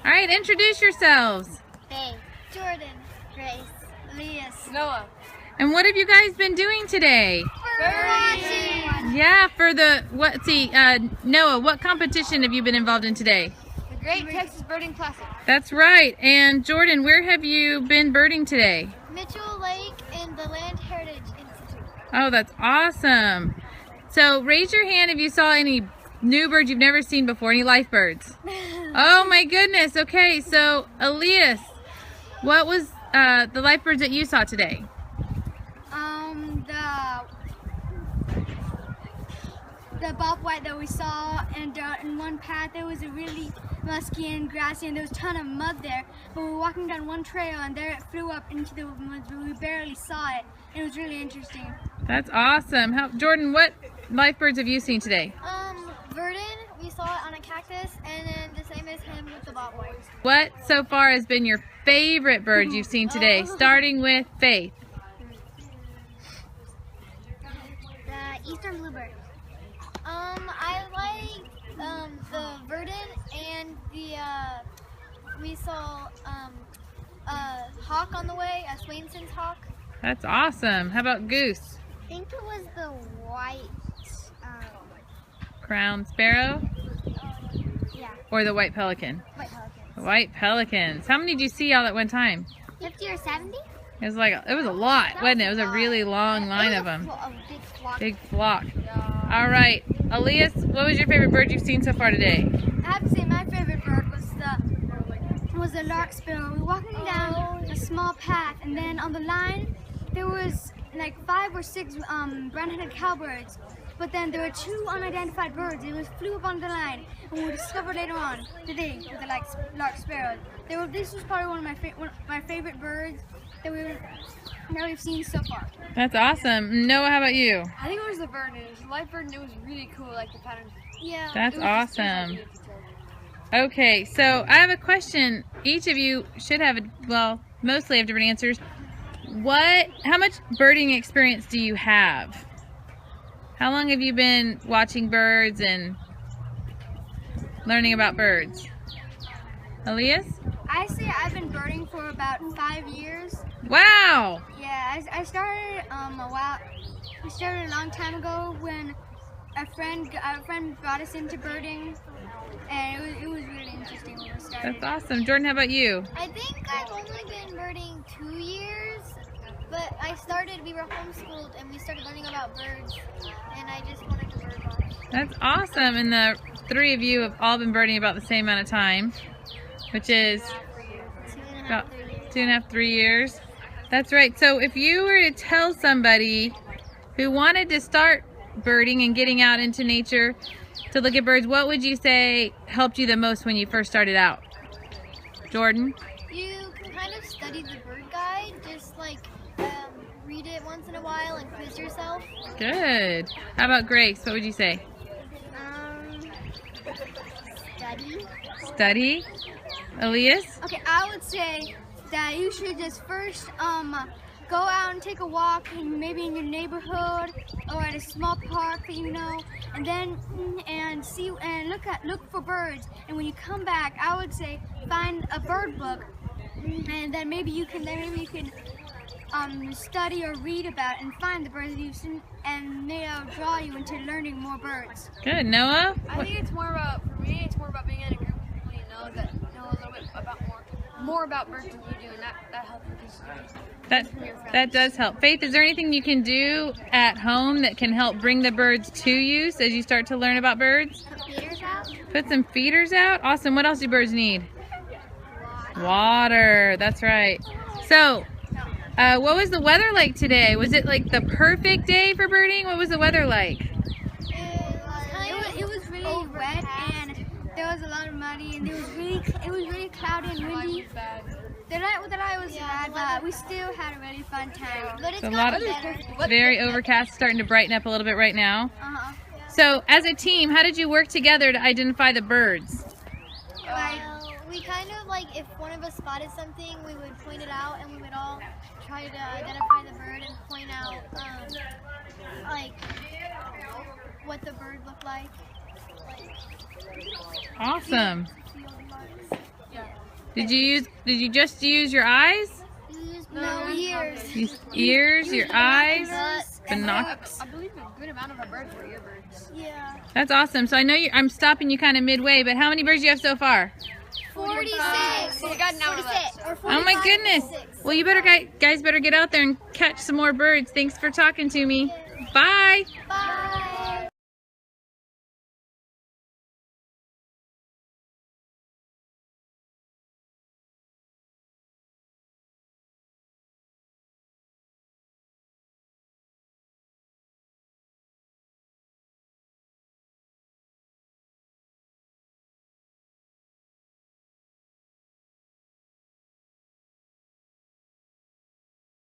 All right, introduce yourselves. Faye, Jordan, Grace, Elias, Noah. And what have you guys been doing today? bird watching. Yeah, for the, Noah, what competition have you been involved in today? The Great Texas Birding Classic. That's right. And Jordan, where have you been birding today? Mitchell Lake and the Land Heritage Institute. Oh, that's awesome. So raise your hand if you saw any new birds you've never seen before, any life birds. Oh my goodness. Okay, so Elias, what was the life birds that you saw today? The bobwhite that we saw, and in one path there was a really musky and grassy, and there was a ton of mud there. But we were walking down one trail, and there it flew up into the woods, but we barely saw it. It was really interesting. That's awesome. Jordan, what life birds have you seen today? Verdon, we saw it on a cactus, and then the same as him with the bobwhite. What so far has been your favorite bird you've seen today, starting with Faith? The eastern bluebird. I like the verdon, and we saw a hawk on the way, a Swainson's hawk. That's awesome. How about goose? I think it was the white. Crown sparrow? Yeah, Or the white pelican? white pelicans. The white pelicans. How many did you see all at one time? 50 or 70? It was a lot, wasn't it? It was a really long line of them. A big flock. Big flock. All right, Elias, what was your favorite bird you've seen so far today? I have to say my favorite bird was the lark sparrow. We were walking down a small path, and then on the line there was like 5 or 6 brown-headed cowbirds. But then there were 2 unidentified birds. It flew up on the line, and we discovered later on today with the lark sparrows. This was probably one of my favorite birds that we've seen so far. That's awesome. Noah, how about you? I think it was the verdon. It was a life bird, and it was really cool, like the pattern. Yeah. That's awesome. Okay, so I have a question. Each of you should have, mostly have different answers. How much birding experience do you have? How long have you been watching birds and learning about birds? Elias? I say I've been birding for about 5 years. Wow! Yeah, I started we started a long time ago when our friend brought us into birding, and it was really interesting when we started. That's awesome. Jordan, how about you? I think I've only been birding 2 years, but we were homeschooled, and we started learning about birds, and I just wanted to bird watch. That's awesome. And the 3 of you have all been birding about the same amount of time, which is 2.5, 3 years. 2.5, 3 years. That's right. So if you were to tell somebody who wanted to start birding and getting out into nature to look at birds, what would you say helped you the most when you first started out? Jordan? You can kind of study the bird guide, just like read it once in a while and quiz yourself. Good. How about Grace? What would you say? Study. Study? Elias? Okay, I would say that you should just first go out and take a walk, maybe in your neighborhood or at a small park that you know, and then look for birds. And when you come back, I would say find a bird book, and then maybe you can study or read about and find the birds that you've seen, and they'll draw you into learning more birds. Good. Noah? I think it's more about, for me, it's more about being in a group of people you know that know a little bit about more about birds than you do, and that helps because That does help. Faith, is there anything you can do at home that can help bring the birds to you as you start to learn about birds? Put feeders out. Put some feeders out? Awesome. What else do birds need? Water. That's right. So, what was the weather like today? Was it like the perfect day for birding? What was the weather like? It was really wet, and there was a lot of muddy, and it was really cloudy and windy. The night was bad, but we still had a really fun time. But it's So a lot of very overcast, starting to brighten up a little bit right now. So, as a team, how did you work together to identify the birds? We kind of if one of us spotted something, we would point it out, and we would all try to identify the bird and point out what the bird looked like. Awesome. Yeah. Did you just use your eyes? No, ears. Use ears, your eyes, binoculars. I believe a good amount of our birds were earbirds. Yeah. That's awesome. So I know I'm stopping you kind of midway, but how many birds do you have so far? 46. We got an hour left. Oh my goodness. Well, you better guys better get out there and catch some more birds. Thanks for talking to me. Bye. Bye.